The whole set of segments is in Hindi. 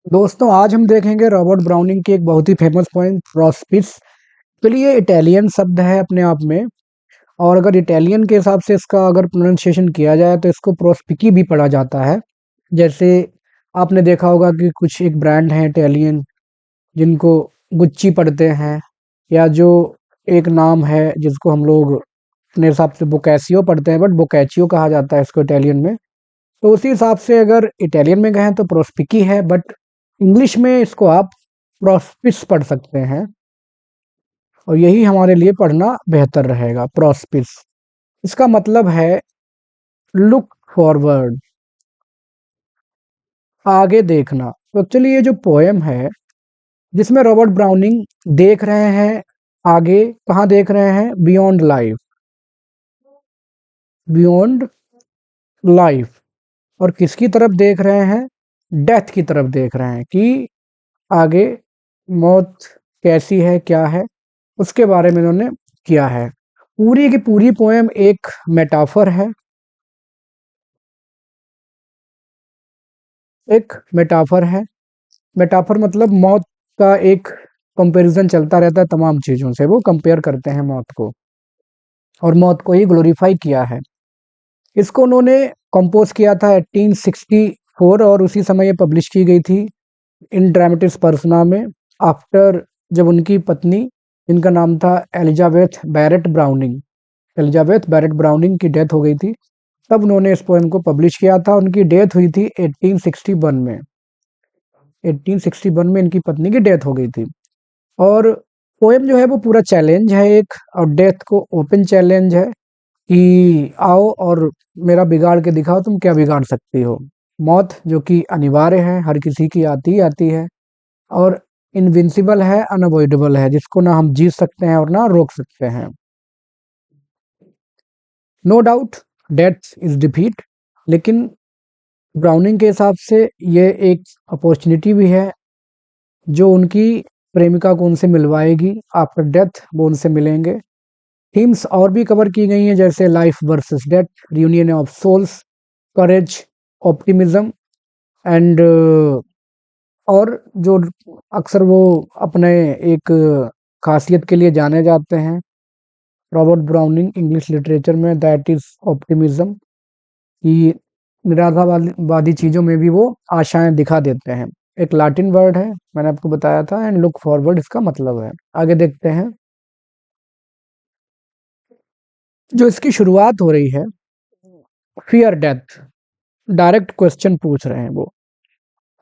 दोस्तों आज हम देखेंगे रॉबर्ट ब्राउनिंग की एक बहुत ही फेमस पोएम प्रोस्पिस। चलिए ये इटालियन शब्द है अपने आप में। और अगर इटालियन के हिसाब से इसका अगर प्रोनाउंसिएशन किया जाए तो इसको प्रोस्पिकी भी पढ़ा जाता है। जैसे आपने देखा होगा कि कुछ एक ब्रांड है इटालियन जिनको गुच्ची पढ़ते हैं, या जो एक नाम है जिसको हम लोग अपने हिसाब से बोकैसियो पढ़ते हैं, बट बोकैचियो कहा जाता है इसको इटालियन में। तो उसी हिसाब से अगर इटालियन में कहें तो प्रोस्पिकी है, बट इंग्लिश में इसको आप प्रोस्पिस पढ़ सकते हैं। और यही हमारे लिए पढ़ना बेहतर रहेगा। प्रोस्पिस इसका मतलब है लुक फॉरवर्ड, आगे देखना। तो एक्चुअली ये जो पोएम है जिसमें रॉबर्ट ब्राउनिंग देख रहे हैं आगे, कहाँ देख रहे हैं? Beyond life, beyond life. और किसकी तरफ देख रहे हैं? डेथ की तरफ देख रहे हैं कि आगे मौत कैसी है, क्या है, उसके बारे में इन्होंने किया है। पूरी की पूरी पोएम एक मेटाफर है, एक मेटाफर है। मेटाफर मतलब मौत का एक कंपैरिजन चलता रहता है, तमाम चीज़ों से वो कंपेयर करते हैं मौत को, और मौत को ही ग्लोरीफाई किया है। इसको उन्होंने कंपोज किया था 1864, और उसी समय ये पब्लिश की गई थी इन ड्रामेटिस पर्सना में। आफ्टर, जब उनकी पत्नी, इनका नाम था Elizabeth Barrett Browning, Elizabeth Barrett Browning की डेथ हो गई थी, तब उन्होंने इस पोएम को पब्लिश किया था। उनकी डेथ हुई थी 1861 में। 1861 में इनकी पत्नी की डेथ हो गई थी। और पोएम जो है वो पूरा चैलेंज है एक, और डेथ को ओपन चैलेंज है कि आओ और मेरा बिगाड़ के दिखाओ, तुम क्या बिगाड़ सकती हो। मौत जो कि अनिवार्य है, हर किसी की आती ही आती है, और इनविंसिबल है, अनअवॉइडेबल है, जिसको ना हम जीत सकते हैं और ना रोक सकते हैं। No doubt death is defeat, लेकिन ब्राउनिंग के हिसाब से ये एक अपॉर्चुनिटी भी है जो उनकी प्रेमिका को उनसे मिलवाएगी। आफ्टर डेथ वो उनसे मिलेंगे। थीम्स और भी कवर की गई हैं, जैसे life versus death, reunion of souls, courage, optimism, and और जो अक्सर वो अपने एक खासियत के लिए जाने जाते हैं रॉबर्ट ब्राउनिंग इंग्लिश लिटरेचर में, दैट इज ऑप्टिमिज्म, कि निराशावादी चीज़ों में भी वो आशाएं दिखा देते हैं। एक लैटिन वर्ड है, मैंने आपको बताया था, एंड लुक फॉरवर्ड इसका मतलब है। आगे देखते हैं। जो इसकी शुरुआत हो रही है, फियर डेथ, डायरेक्ट क्वेश्चन पूछ रहे हैं वो,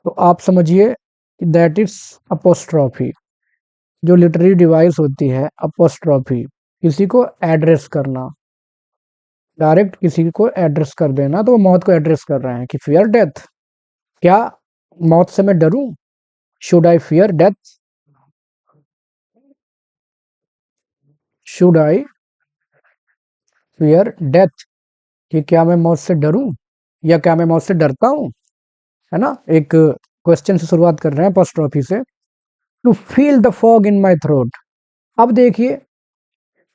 तो आप समझिए दैट इज अपोस्ट्रॉफी। जो लिटरेरी डिवाइस होती है अपोस्ट्रॉफी, किसी को एड्रेस करना, डायरेक्ट किसी को एड्रेस कर देना, तो वो मौत को एड्रेस कर रहे हैं कि फियर डेथ, क्या मौत से मैं डरूं? Should I fear death, should I fear death, कि क्या मैं मौत से डरूं, या क्या मैं मौत से डरता हूं, है ना। एक क्वेश्चन से शुरुआत कर रहे हैं अपोस्ट्रॉफी से। To feel the fog in my throat. अब देखिए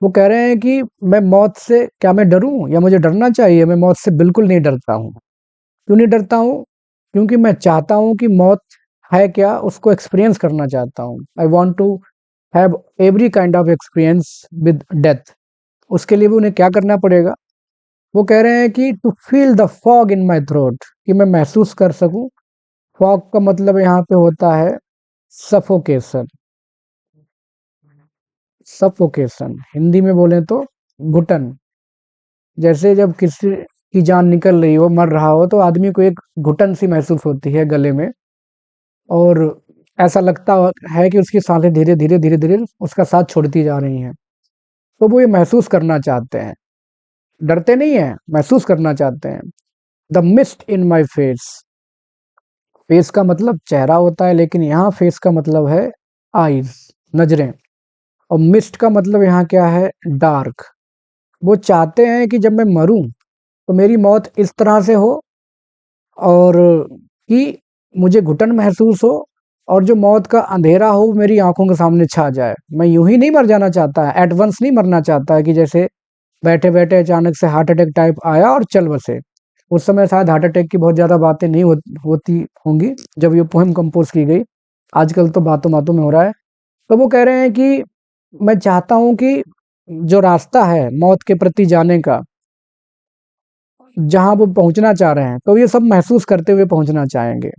वो कह रहे हैं कि मैं मौत से, क्या मैं डरूं या मुझे डरना चाहिए? मैं मौत से बिल्कुल नहीं डरता हूं। क्यों नहीं डरता हूं? क्योंकि मैं चाहता हूं कि मौत है क्या, उसको एक्सपीरियंस करना चाहता हूं। I want to have every kind of experience with death. उसके लिए भी उन्हें क्या करना पड़ेगा? वो कह रहे हैं कि to feel the fog in my throat, कि मैं महसूस कर सकूं। फॉग का मतलब यहाँ पे होता है सफोकेशन। सफोकेशन हिंदी में बोले तो घुटन। जैसे जब किसी की जान निकल रही हो, मर रहा हो, तो आदमी को एक घुटन सी महसूस होती है गले में, और ऐसा लगता है कि उसकी सांसें धीरे धीरे धीरे धीरे उसका साथ छोड़ती जा रही हैं। तो वो ये महसूस करना चाहते हैं, डरते नहीं है, महसूस करना चाहते हैं। The mist in my face, face का मतलब चेहरा होता है, लेकिन यहाँ फेस का मतलब है आईज, नजरें। और मिस्ट का मतलब यहाँ क्या है? डार्क। वो चाहते हैं कि जब मैं मरूं तो मेरी मौत इस तरह से हो, और कि मुझे घुटन महसूस हो, और जो मौत का अंधेरा हो वो मेरी आंखों के सामने छा जाए। मैं यूं ही नहीं मर जाना चाहता है, एट वंस नहीं मरना चाहता है, कि जैसे बैठे बैठे अचानक से हार्ट अटैक टाइप आया और चल बसे। उस समय शायद हार्ट अटैक की बहुत ज़्यादा बातें नहीं होती होंगी जब ये पोएम कंपोज़ की गई। आजकल तो बातों-बातों में हो रहा है। तो वो कह रहे हैं कि मैं चाहता हूँ कि जो रास्ता है मौत के प्रति जाने का, जहाँ वो पहुँचना चाह रहे हैं, तो ये सब महसूस करते हुए पहुँचना चाहेंगे।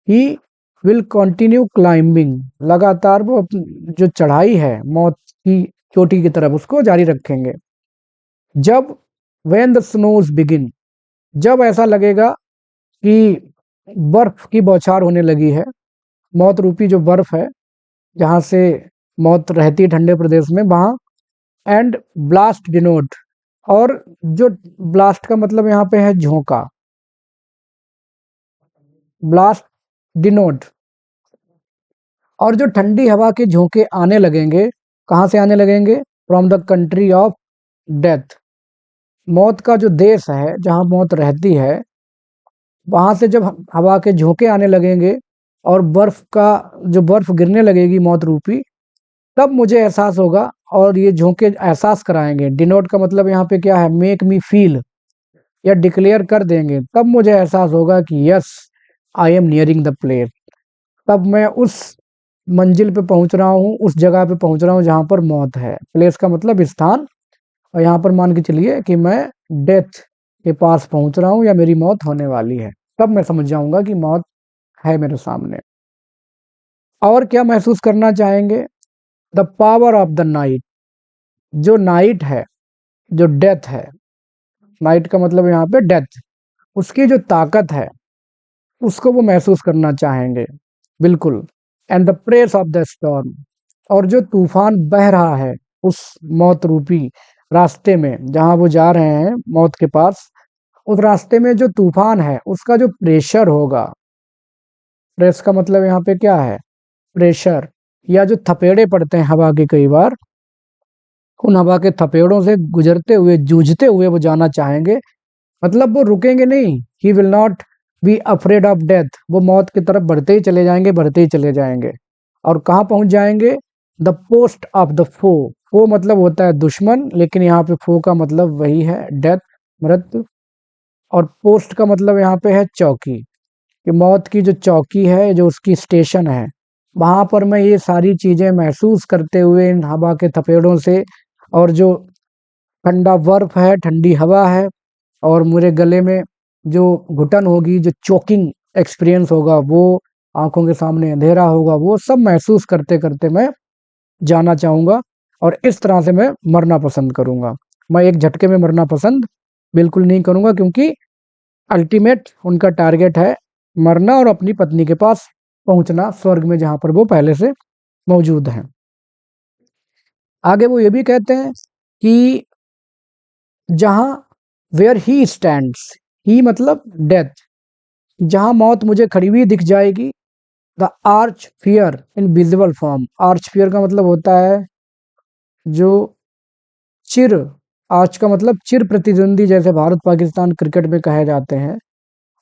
ही विल कंटिन्यू क्लाइंबिंग, लगातार वो जो चढ़ाई है मौत की चोटी की तरफ, उसको जारी रखेंगे। जब व्हेन द स्नोज बिगिन, जब ऐसा लगेगा कि बर्फ की बौछार होने लगी है, मौत रूपी जो बर्फ है जहाँ से मौत रहती है ठंडे प्रदेश में, वहाँ एंड ब्लास्ट डिनोट, और जो ब्लास्ट का मतलब यहाँ पे है झोंका, ब्लास्ट डिनोट, और जो ठंडी हवा के झोंके आने लगेंगे, कहाँ से आने लगेंगे? From the country of death, मौत का जो देश है जहाँ मौत रहती है, वहां से जब हवा के झोंके आने लगेंगे और बर्फ गिरने लगेगी मौत रूपी, तब मुझे एहसास होगा, और ये झोंके एहसास कराएंगे। डिनोट का मतलब यहाँ पे क्या है? मेक मी फील, या डिक्लेयर कर देंगे। तब मुझे एहसास होगा कि yes, I am nearing the place, तब मैं उस मंजिल पे पहुंच रहा हूँ, उस जगह पे पहुंच रहा हूँ जहां पर मौत है। प्लेस का मतलब स्थान, और यहाँ पर मान के चलिए कि मैं डेथ के पास पहुंच रहा हूँ या मेरी मौत होने वाली है, तब मैं समझ जाऊंगा कि मौत है मेरे सामने। और क्या महसूस करना चाहेंगे? The power of the night, जो नाइट है, जो डेथ है, नाइट का मतलब यहाँ पे डेथ, उसकी जो ताकत है उसको वो महसूस करना चाहेंगे, बिल्कुल। And the press of the storm, और जो तूफान बह रहा है उस मौत रूपी रास्ते में, जहां वो जा रहे हैं मौत के पास, उस रास्ते में जो तूफान है उसका जो प्रेशर होगा, प्रेस का मतलब यहाँ पे क्या है? प्रेशर, या जो थपेड़े पड़ते हैं हवा के कई बार, उन हवा के थपेड़ों से गुजरते हुए, जूझते हुए वो जाना चाहेंगे। मतलब वो रुकेंगे नहीं, he will not be afraid of death, वो मौत की तरफ बढ़ते ही चले जाएंगे, बढ़ते ही चले जाएंगे। और कहाँ पहुंच जाएंगे? द पोस्ट ऑफ द फो मतलब होता है दुश्मन, लेकिन यहाँ पे फो का मतलब वही है, डेथ, मृत्यु। और पोस्ट का मतलब यहाँ पे है चौकी, कि मौत की जो चौकी है, जो उसकी स्टेशन है, वहां पर मैं ये सारी चीजें महसूस करते हुए इन हवा के थपेड़ों से, और जो ठंडा बर्फ है, ठंडी हवा है, और मेरे गले में जो घुटन होगी, जो चोकिंग एक्सपीरियंस होगा, वो आंखों के सामने अंधेरा होगा, वो सब महसूस करते करते मैं जाना चाहूंगा। और इस तरह से मैं मरना पसंद करूंगा। मैं एक झटके में मरना पसंद बिल्कुल नहीं करूंगा, क्योंकि अल्टीमेट उनका टारगेट है मरना और अपनी पत्नी के पास पहुंचना, स्वर्ग में जहां पर वो पहले से मौजूद हैं। आगे वो ये भी कहते हैं कि जहां वेयर ही स्टैंड्स, ही मतलब डेथ, जहां मौत मुझे खड़ी हुई दिख जाएगी, the arch fear in visible form, arch fear का मतलब होता है जो चिर, आर्च का मतलब चिर प्रतिद्वंदी, जैसे भारत पाकिस्तान क्रिकेट में कहे जाते हैं,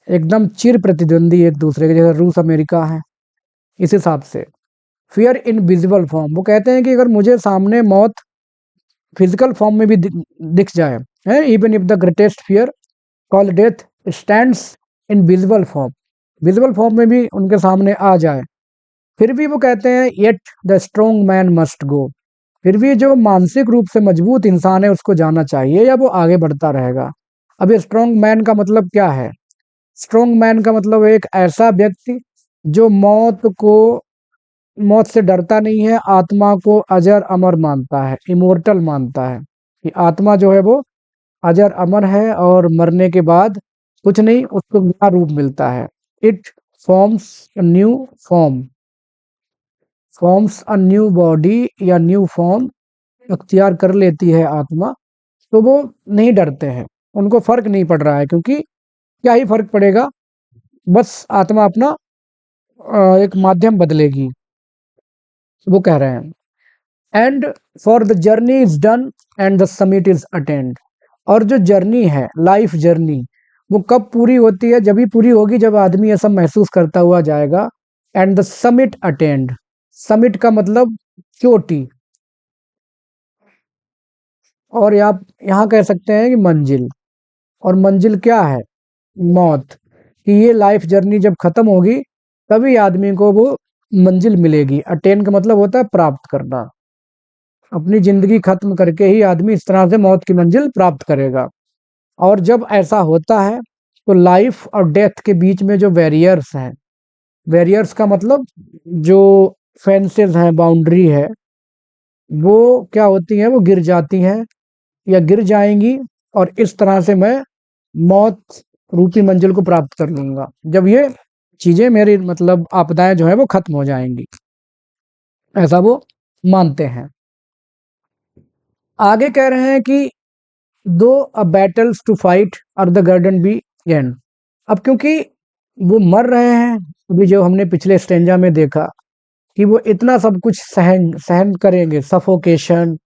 एकदम चिर प्रतिद्वंदी एक दूसरे के, जैसे रूस अमेरिका है, इस हिसाब से। फियर इन विजिबल फॉर्म, वो कहते हैं कि अगर मुझे सामने मौत फिजिकल फॉर्म में भी दिख जाए, है, even if the greatest fear call death stands in visible form, visible form में भी उनके सामने आ जाए, फिर भी वो कहते हैं yet the strong man must go, फिर भी जो मानसिक रूप से मजबूत इंसान है उसको जाना चाहिए, या वो आगे बढ़ता रहेगा। अब ये स्ट्रोंग मैन का मतलब क्या है? स्ट्रोंग मैन का मतलब एक ऐसा व्यक्ति जो मौत से डरता नहीं है, आत्मा को अजर अमर मानता है, इमोर्टल मानता है, कि आत्मा जो है वो अजर अमर है, और मरने के बाद कुछ नहीं, उसको नया रूप मिलता है। It forms new form, forms a new body, या न्यू फॉर्म अख्तियार कर लेती है आत्मा। तो वो नहीं डरते हैं, उनको फर्क नहीं पड़ रहा है, क्योंकि क्या ही फर्क पड़ेगा, बस आत्मा अपना एक माध्यम बदलेगी, वो कह रहे हैं। And for the journey is done and the summit is attend, और जो जर्नी है, लाइफ जर्नी, वो कब पूरी होती है? जब भी पूरी होगी जब आदमी ये सब महसूस करता हुआ जाएगा। And the summit attend, summit का मतलब चोटी, और आप यहाँ कह सकते हैं कि मंजिल। और मंजिल क्या है? मौत, कि ये लाइफ जर्नी जब खत्म होगी तभी आदमी को वो मंजिल मिलेगी। अटेन का मतलब होता है प्राप्त करना। अपनी जिंदगी खत्म करके ही आदमी इस तरह से मौत की मंजिल प्राप्त करेगा। और जब ऐसा होता है तो लाइफ और डेथ के बीच में जो बैरियर्स हैं, बैरियर्स का मतलब जो फेंसेस हैं, बाउंड्री है, वो क्या होती हैं, वो गिर जाती हैं या गिर जाएंगी। और इस तरह से मैं मौत रूपी मंजिल को प्राप्त कर लूंगा जब ये चीजें मेरी मतलब आपदाएं जो है वो खत्म हो जाएंगी, ऐसा वो मानते हैं। आगे कह रहे हैं कि दो अ बैटल्स टू फाइट और द गार्डन बी एंड। अब क्योंकि वो मर रहे हैं, अभी जो हमने पिछले स्टेंजा में देखा कि वो इतना सब कुछ सहन सहन करेंगे, suffocation,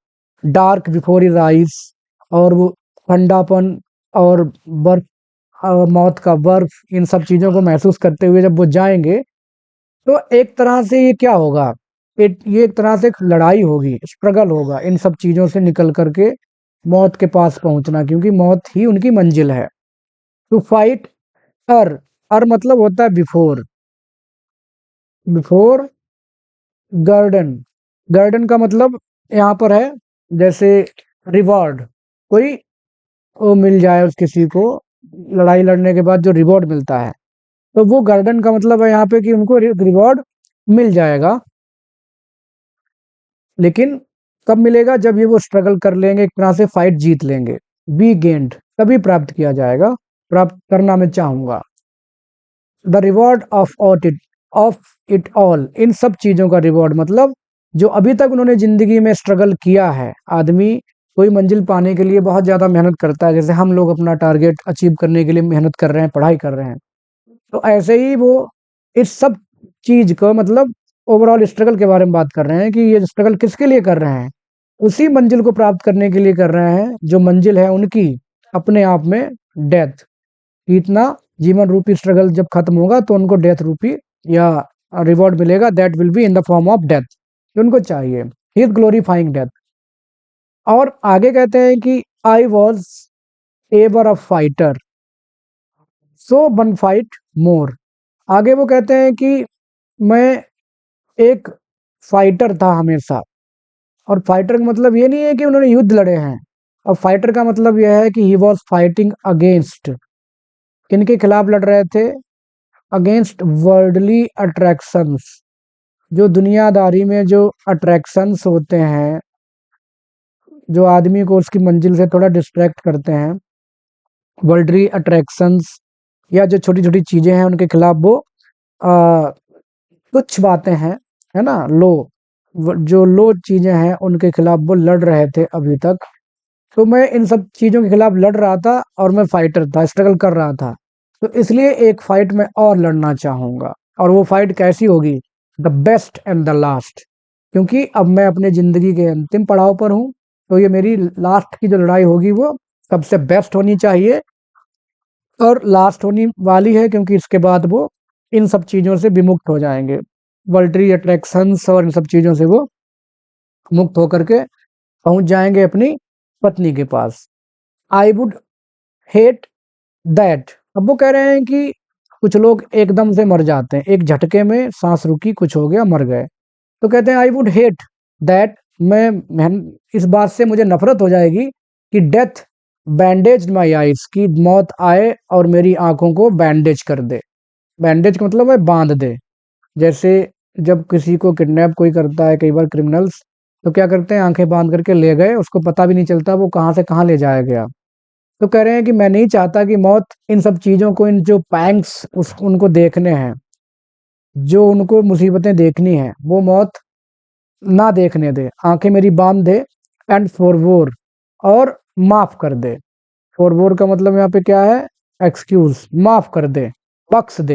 dark before his eyes, और वो ठंडापन और बर्फ, मौत का बर्फ, इन सब चीजों को महसूस करते हुए जब वो जाएंगे तो एक तरह से ये क्या होगा, ये एक तरह से एक लड़ाई होगी, स्ट्रगल होगा इन सब चीजों से निकल करके मौत के पास पहुंचना, क्योंकि मौत ही उनकी मंजिल है। टू फाइट अर, अर मतलब होता है बिफोर, बिफोर गार्डन। गार्डन का मतलब यहाँ पर है जैसे रिवॉर्ड, कोई वो मिल जाए उस किसी को लड़ाई लड़ने के बाद जो रिवॉर्ड मिलता है, तो वो गार्डन का मतलब है यहाँ पे कि उनको रिवॉर्ड मिल जाएगा। लेकिन कब मिलेगा, जब ये वो स्ट्रगल कर लेंगे, एक तरह से फाइट जीत लेंगे। बी गेंड तभी प्राप्त किया जाएगा, प्राप्त करना मैं चाहूंगा। The reward of it all, इन सब चीजों का रिवॉर्ड मतलब जो अभी तक उन्होंने जिंदगी में स्ट्रगल किया है। आदमी कोई मंजिल पाने के लिए बहुत ज्यादा मेहनत करता है, जैसे हम लोग अपना टारगेट अचीव करने के लिए मेहनत कर रहे हैं, पढ़ाई कर रहे हैं, तो ऐसे ही वो इस सब चीज को मतलब ओवरऑल स्ट्रगल के बारे में बात कर रहे हैं कि ये स्ट्रगल किसके लिए कर रहे हैं, उसी मंजिल को प्राप्त करने के लिए कर रहे हैं जो मंजिल है उनकी अपने आप में डेथ। इतना जीवन रूपी स्ट्रगल जब खत्म होगा तो उनको डेथ रूपी या रिवॉर्ड मिलेगा, that will be in the form of death, जो उनको चाहिए, ही इज ग्लोरीफाइंग डेथ। और आगे कहते हैं कि I was ever a fighter so one fight more. आगे वो कहते हैं कि मैं एक फाइटर था हमेशा। और फाइटर का मतलब ये नहीं है कि उन्होंने युद्ध लड़े हैं, और फाइटर का मतलब यह है कि ही वॉज फाइटिंग अगेंस्ट, किनके खिलाफ लड़ रहे थे, अगेंस्ट वर्ल्डली अट्रैक्शंस, जो दुनियादारी में जो अट्रैक्शंस होते हैं, जो आदमी को उसकी मंजिल से थोड़ा डिस्ट्रैक्ट करते हैं, वर्ल्डली अट्रैक्शंस या जो छोटी छोटी चीजें हैं उनके खिलाफ वो आ, कुछ बातें हैं, है ना, लो, जो लो चीजें हैं उनके खिलाफ वो लड़ रहे थे अभी तक। तो मैं इन सब चीजों के खिलाफ लड़ रहा था और मैं फाइटर था, स्ट्रगल कर रहा था, तो इसलिए एक फाइट में और लड़ना चाहूंगा। और वो फाइट कैसी होगी, the best and the last, क्योंकि अब मैं अपने जिंदगी के अंतिम पड़ाव पर हूँ, तो ये मेरी लास्ट की जो लड़ाई होगी वो सबसे बेस्ट होनी चाहिए और लास्ट होने वाली है, क्योंकि इसके बाद वो इन सब चीजों से विमुक्त हो जाएंगे, वर्ल्डरी अट्रैक्शंस और इन सब चीजों से वो मुक्त होकर के पहुंच जाएंगे अपनी पत्नी के पास। I would hate that. अब वो कह रहे हैं कि कुछ लोग एकदम से मर जाते हैं, एक झटके में सांस रुकी, कुछ हो गया, मर गए, तो कहते हैं आई वुड हेट दैट, मैं इस बात से मुझे नफरत हो जाएगी कि डेथ बैंडेज माई आईज, की मौत आए और मेरी आंखों को बैंडेज कर दे। बैंडेज का मतलब है बांध दे। जैसे जब किसी को किडनैप कोई करता है, कई बार क्रिमिनल्स, तो क्या करते हैं, आंखें बांध करके ले गए, उसको पता भी नहीं चलता वो कहाँ से कहाँ ले जाया गया। तो कह रहे हैं कि मैं नहीं चाहता कि मौत इन सब चीजों को, इन जो पैंग्स उस उनको देखने हैं, जो उनको मुसीबतें देखनी है, वो मौत ना देखने दे, आंखें मेरी बांध दे। एंड फॉरवोर, और माफ कर दे। फॉरवोर का मतलब यहाँ पे क्या है, एक्सक्यूज, माफ कर दे, बख्श दे,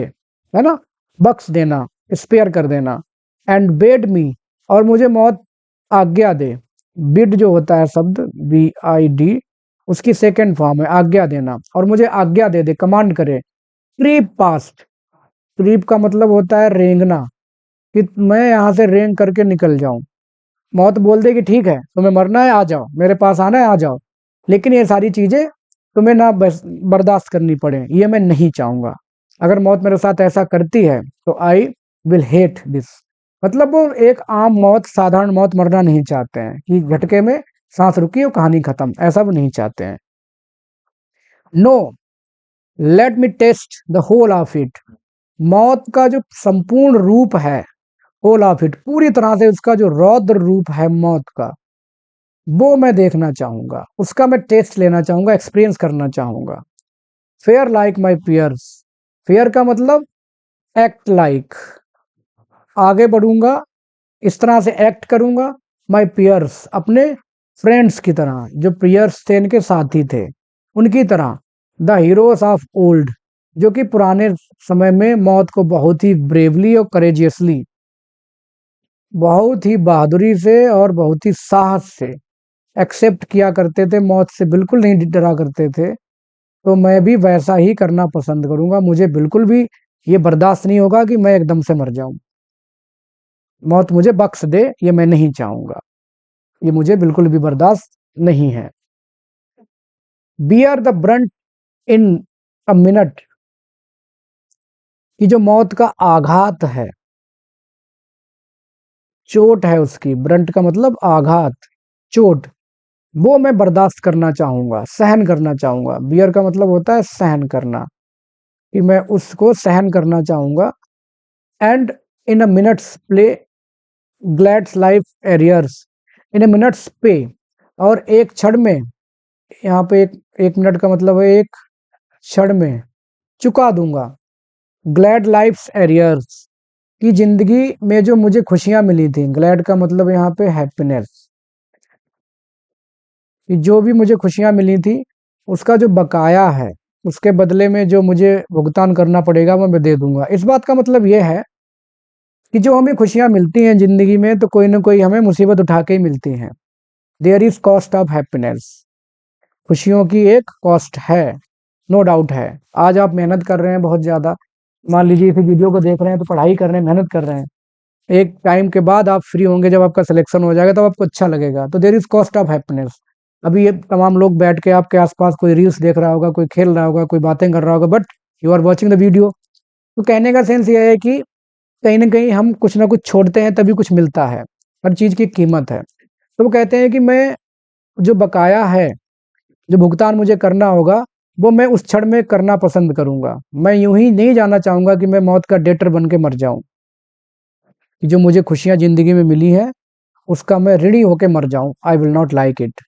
है ना, बख्श देना, स्पेयर कर देना। एंड बेड मी, और मुझे मौत आज्ञा दे। बिड जो होता है शब्द, BID, उसकी सेकेंड फॉर्म है आज्ञा देना, और मुझे आज्ञा दे दे, कमांड करे। क्रीप पास्ट, क्रीप का मतलब होता है रेंगना, कि मैं यहाँ से रेंग करके निकल जाऊं। मौत बोल दे कि ठीक है तुम्हें मरना है, आ जाओ, मेरे पास आना है, आ जाओ, लेकिन ये सारी चीजें तुम्हें ना बर्दाश्त करनी पड़े, ये मैं नहीं चाहूंगा। अगर मौत मेरे साथ ऐसा करती है तो आई विल हेट दिस। मतलब वो एक आम मौत, साधारण मौत मरना नहीं चाहते हैं कि झटके में सांस रुकी और कहानी खत्म, ऐसा वो नहीं चाहते हैं। No, let me taste the whole of it. मौत का जो संपूर्ण रूप है, होल ऑफ इट, पूरी तरह से उसका जो रौद्र रूप है मौत का, वो मैं देखना चाहूंगा, उसका मैं टेस्ट लेना चाहूंगा, एक्सपीरियंस करना चाहूंगा। Fair like my piers. Fair का मतलब एक्ट लाइक, आगे बढ़ूंगा, इस तरह से एक्ट करूंगा। माई पियर्स, अपने फ्रेंड्स की तरह, जो पियर्स थे इनके साथी थे, उनकी तरह। द हीरोज ऑफ ओल्ड, जो कि पुराने समय में मौत को बहुत ही ब्रेवली और करेजियसली, बहुत ही बहादुरी से और बहुत ही साहस से एक्सेप्ट किया करते थे, मौत से बिल्कुल नहीं डरा करते थे। तो मैं भी वैसा ही करना पसंद करूंगा। मुझे बिल्कुल भी ये बर्दाश्त नहीं होगा कि मैं एकदम से मर जाऊं। मौत मुझे बख्श दे, ये मैं नहीं चाहूंगा, ये मुझे बिल्कुल भी बर्दाश्त नहीं है। Bear the Brunt in a minute, कि जो मौत का आघात है, चोट है उसकी, ब्रंट का मतलब आघात, चोट, वो मैं बर्दाश्त करना चाहूंगा, सहन करना चाहूंगा। बियर का मतलब होता है सहन करना, कि मैं उसको सहन करना चाहूंगा। And in a minutes pay glads life arrears, in a minutes pay, और एक क्षण में, यहाँ पे एक एक मिनट का मतलब है एक क्षण में, चुका दूंगा ग्लैड लाइफ्स एरियर्स, की जिंदगी में जो मुझे खुशियां मिली थी। ग्लैड का मतलब यहाँ पे हैप्पीनेस, कि जो भी मुझे खुशियां मिली थी उसका जो बकाया है, उसके बदले में जो मुझे भुगतान करना पड़ेगा वो मैं दे दूंगा। इस बात का मतलब ये है कि जो हमें खुशियां मिलती हैं जिंदगी में, तो कोई ना कोई हमें मुसीबत उठा के ही मिलती हैं। There is cost of happiness, खुशियों की एक कॉस्ट है, नो डाउट है। आज आप मेहनत कर रहे हैं बहुत ज़्यादा, मान लीजिए इस वीडियो को देख रहे हैं तो पढ़ाई कर रहे हैं, मेहनत कर रहे हैं, एक टाइम के बाद आप फ्री होंगे, जब आपका सिलेक्शन हो जाएगा तब आपको अच्छा लगेगा। तो there is cost of happiness. अभी ये तमाम लोग बैठ के आपके आसपास कोई रील्स देख रहा होगा, कोई खेल रहा होगा, कोई बातें कर रहा होगा, but you are watching the video. तो कहने का सेंस ये है कि कहीं ना कहीं हम कुछ ना कुछ छोड़ते हैं तभी कुछ मिलता है, हर चीज़ की कीमत है। तो वो कहते हैं कि मैं, जो बकाया है, जो भुगतान मुझे करना होगा, वो मैं उस क्षण में करना पसंद करूंगा। मैं यूं ही नहीं जाना चाहूंगा कि मैं मौत का डेटर बन के मर जाऊं, कि जो मुझे खुशियां जिंदगी में मिली है उसका मैं ऋणी होके मर जाऊं। I will not like it.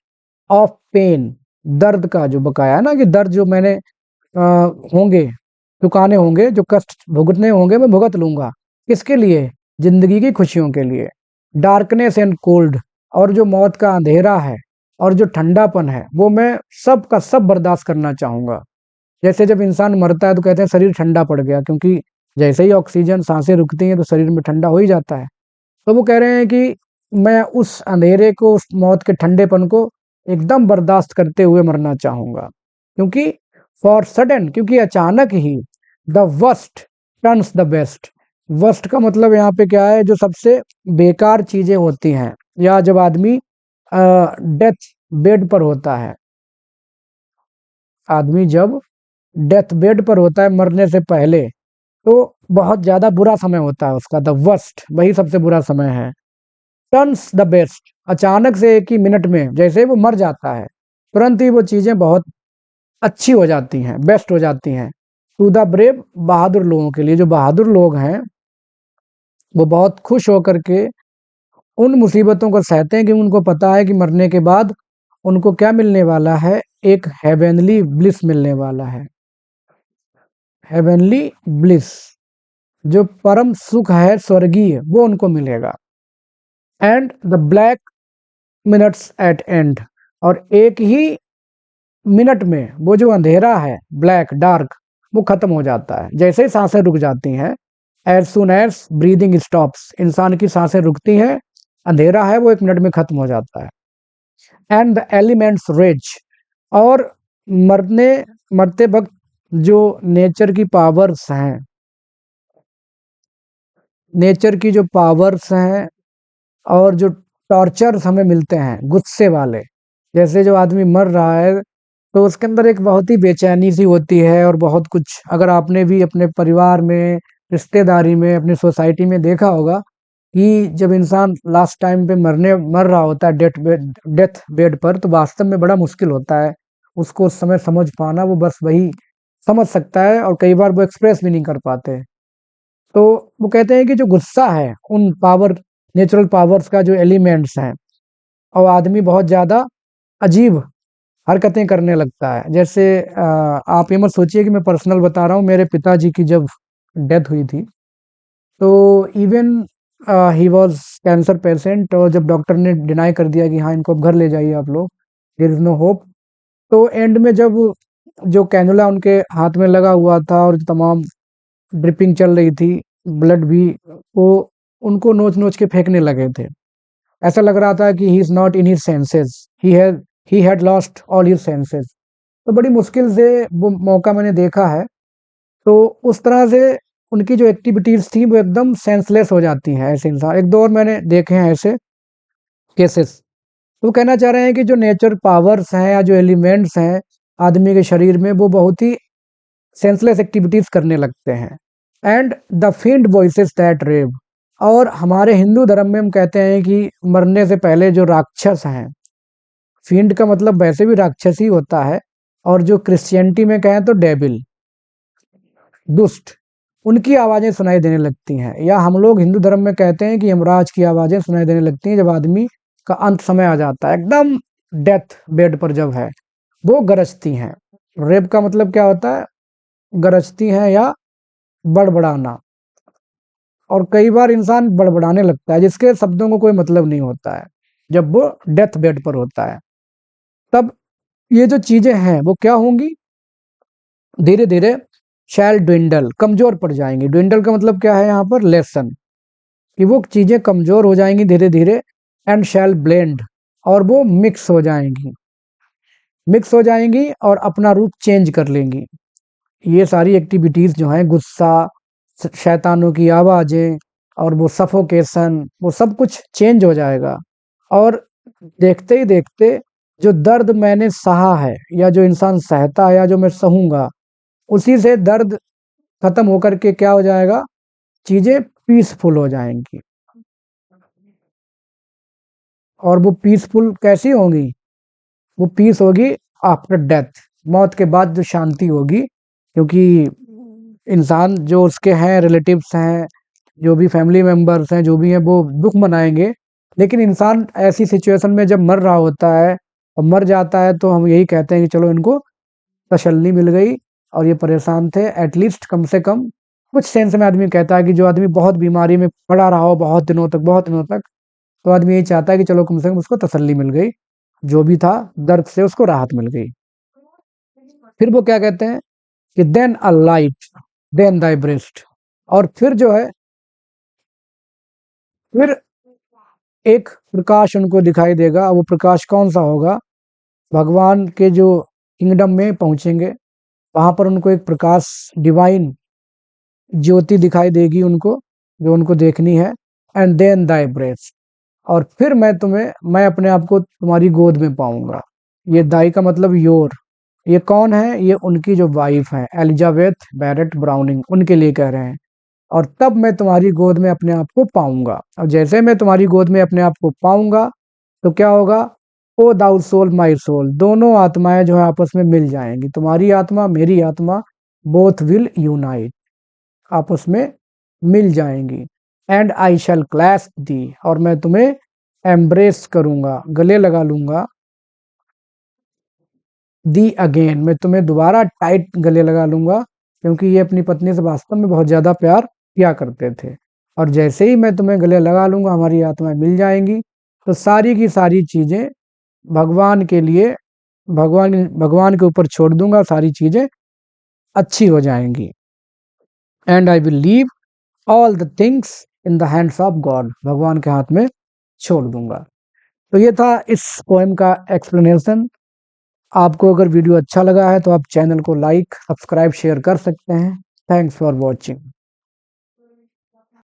Of pain, दर्द का जो बकाया है ना, कि दर्द जो मैंने होंगे, चुकाने होंगे, जो कष्ट भुगतने होंगे, मैं भुगत लूंगा। किसके लिए? जिंदगी की खुशियों के लिए। डार्कनेस एंड कोल्ड, और जो मौत का अंधेरा है और जो ठंडापन है, वो मैं सब का सब बर्दाश्त करना चाहूंगा। जैसे जब इंसान मरता है तो कहते हैं शरीर ठंडा पड़ गया, क्योंकि जैसे ही ऑक्सीजन, सांसें रुकती हैं तो शरीर में ठंडा हो ही जाता है। तो वो कह रहे हैं कि मैं उस अंधेरे को, उस मौत के ठंडेपन को एकदम बर्दाश्त करते हुए मरना चाहूंगा। क्योंकि फॉर सडन, क्योंकि अचानक ही, the worst turns the best. Worst का मतलब यहाँ पे क्या है? जो सबसे बेकार चीजें होती हैं, या जब आदमी डेथ बेड पर होता है, आदमी जब डेथ बेड पर होता है मरने से पहले, तो बहुत ज्यादा बुरा समय होता है उसका, द वर्स्ट, वही सबसे बुरा समय है। टर्न्स द बेस्ट, अचानक से एक ही मिनट में जैसे ही वो मर जाता है, तुरंत ही वो चीजें बहुत अच्छी हो जाती हैं, बेस्ट हो जाती हैं। टू द ब्रेव, बहादुर लोगों के लिए, जो बहादुर लोग हैं वो बहुत खुश होकर के उन मुसीबतों को सहते हैं, कि उनको पता है कि मरने के बाद उनको क्या मिलने वाला है? एक हेवनली ब्लिस मिलने वाला है। हेवनली ब्लिस, जो परम सुख है स्वर्गीय, वो उनको मिलेगा। And the black minutes at end, और एक ही मिनट में वो जो अंधेरा है, ब्लैक डार्क, वो खत्म हो जाता है जैसे ही सांसें रुक जाती हैं। As soon as breathing stops, इंसान की सांसें रुकती हैं, अंधेरा है वो एक मिनट में खत्म हो जाता है। एंड द एलिमेंट्स रेज, और मरने मरते वक्त जो नेचर की पावर्स हैं, नेचर की जो पावर्स हैं, और जो टॉर्चर्स हमें मिलते हैं गुस्से वाले, जैसे जो आदमी मर रहा है तो उसके अंदर एक बहुत ही बेचैनी सी होती है और बहुत कुछ, अगर आपने भी अपने परिवार में, रिश्तेदारी में, अपनी सोसाइटी में देखा होगा कि जब इंसान लास्ट टाइम पे मर रहा होता है डेथ बेड पर, तो वास्तव में बड़ा मुश्किल होता है उसको उस समय समझ पाना। वो बस वही समझ सकता है और कई बार वो एक्सप्रेस भी नहीं कर पाते। तो वो कहते हैं कि जो गुस्सा है उन पावर, नेचुरल पावर्स का जो एलिमेंट्स हैं, और आदमी बहुत ज्यादा अजीब हरकतें करने लगता है। जैसे आप ये मत सोचिए कि मैं पर्सनल बता रहा हूँ, मेरे पिताजी की जब डेथ हुई थी, तो even he was cancer patient, और जब डॉक्टर ने डिनाई कर दिया कि हाँ इनको अब घर ले जाइए आप लोग, देयर इज नो होप, तो एंड में जब जो कैनुला उनके हाथ में लगा हुआ था और तमाम ड्रिपिंग चल रही थी, ब्लड भी, वो उनको नोच नोच के फेंकने लगे थे। ऐसा लग रहा था कि he is not in his senses, he had lost all his senses. तो बड़ी मुश्किल से वो मौका मैंने देखा है। तो उस तरह से उनकी जो एक्टिविटीज थी वो एकदम सेंसलेस हो जाती हैं ऐसे इंसान। एक दो और मैंने देखे हैं ऐसे केसेस। तो कहना चाह रहे हैं कि जो नेचर पावर्स हैं या जो एलिमेंट्स हैं आदमी के शरीर में, वो बहुत ही सेंसलेस एक्टिविटीज करने लगते हैं। And the fiend voices that rave, और हमारे हिंदू धर्म में हम कहते हैं कि मरने से पहले जो राक्षस हैं, फील्ड का मतलब वैसे भी राक्षस ही होता है, और जो क्रिश्चियनिटी में कहें तो डेविल, दुष्ट, उनकी आवाजें सुनाई देने लगती हैं। या हम लोग हिंदू धर्म में कहते हैं कि यमराज की आवाजें सुनाई देने लगती हैं जब आदमी का अंत समय आ जाता है, एकदम डेथ बेड पर जब है, वो गरजती हैं। रेप का मतलब क्या होता है? गरजती हैं या बड़बड़ाना। और कई बार इंसान बड़बड़ाने लगता है जिसके शब्दों को कोई मतलब नहीं होता है, जब वो डेथ बेड पर होता है। तब ये जो चीजें हैं वो क्या होंगी? धीरे धीरे शैल ड्विंडल, कमजोर पड़ जाएंगी। ड्विंडल का मतलब क्या है यहाँ पर? लेसन, कि वो चीजें कमजोर हो जाएंगी धीरे धीरे। एंड शैल ब्लेंड, और वो मिक्स हो जाएंगी, मिक्स हो जाएंगी और अपना रूप चेंज कर लेंगी। ये सारी एक्टिविटीज जो हैं, गुस्सा, शैतानों की आवाजें, और वो सफोकेशन, वो सब कुछ चेंज हो जाएगा। और देखते ही देखते जो दर्द मैंने सहा है, या जो इंसान सहता है, या जो मैं सहूंगा, उसी से दर्द खत्म होकर के क्या हो जाएगा? चीजें पीसफुल हो जाएंगी। और वो पीसफुल कैसी होंगी? वो पीस होगी आफ्टर डेथ, मौत के बाद जो शांति होगी। क्योंकि इंसान जो उसके हैं, रिलेटिव्स हैं, जो भी फैमिली मेंबर्स हैं, जो भी हैं, वो दुख मनाएंगे। लेकिन इंसान ऐसी सिचुएशन में जब मर रहा होता है और मर जाता है, तो हम यही कहते हैं कि चलो इनको तसल्ली मिल गई, और ये परेशान थे एटलीस्ट, कम से कम कुछ सेंस में आदमी कहता है कि जो आदमी बहुत बीमारी में पड़ा रहा हो बहुत दिनों तक, बहुत दिनों तक, तो आदमी यही चाहता है कि चलो कम से कम उसको तसल्ली मिल गई, जो भी था दर्द से उसको राहत मिल गई। फिर वो क्या कहते हैं कि देन अ लाइट, देन दाई ब्रेस्ट, और फिर जो है, फिर एक प्रकाश उनको दिखाई देगा। वो प्रकाश कौन सा होगा? भगवान के जो किंगडम में पहुंचेंगे, वहां पर उनको एक प्रकाश, डिवाइन ज्योति दिखाई देगी उनको, जो उनको देखनी है। एंड देन दाई ब्रेस्ट, और फिर मैं अपने आप को तुम्हारी गोद में पाऊंगा। ये दाई का मतलब योर। ये कौन है? ये उनकी जो वाइफ है, एलिजाबेथ बैरेट ब्राउनिंग, उनके लिए कह रहे हैं। और तब मैं तुम्हारी गोद में अपने आप को पाऊंगा, और जैसे मैं तुम्हारी गोद में अपने आप को पाऊंगा, तो क्या होगा? ओ दाउ सोल माई सोल, दोनों आत्माएं जो है आपस में मिल जाएंगी। तुम्हारी आत्मा, मेरी आत्मा, बोथ विल यूनाइट, आपस में मिल जाएंगी। एंड आई शैल क्लैस्प दी, और मैं तुम्हें एम्ब्रेस करूंगा, गले लगा लूंगा। दी अगेन, मैं तुम्हें दोबारा टाइट गले लगा लूंगा, क्योंकि ये अपनी पत्नी से वास्तव में बहुत ज्यादा प्यार किया करते थे। और जैसे ही मैं तुम्हें गले लगा लूंगा, हमारी आत्माएं मिल जाएंगी। तो सारी की सारी चीजें भगवान के लिए, भगवान भगवान के ऊपर छोड़ दूंगा, सारी चीजें अच्छी हो जाएंगी। And I will leave all the things in the hands of God, भगवान के हाथ में छोड़ दूंगा। तो ये था इस पोएम का एक्सप्लेनेशन। आपको अगर वीडियो अच्छा लगा है तो आप चैनल को लाइक, सब्सक्राइब, शेयर कर सकते हैं। Thanks for watching.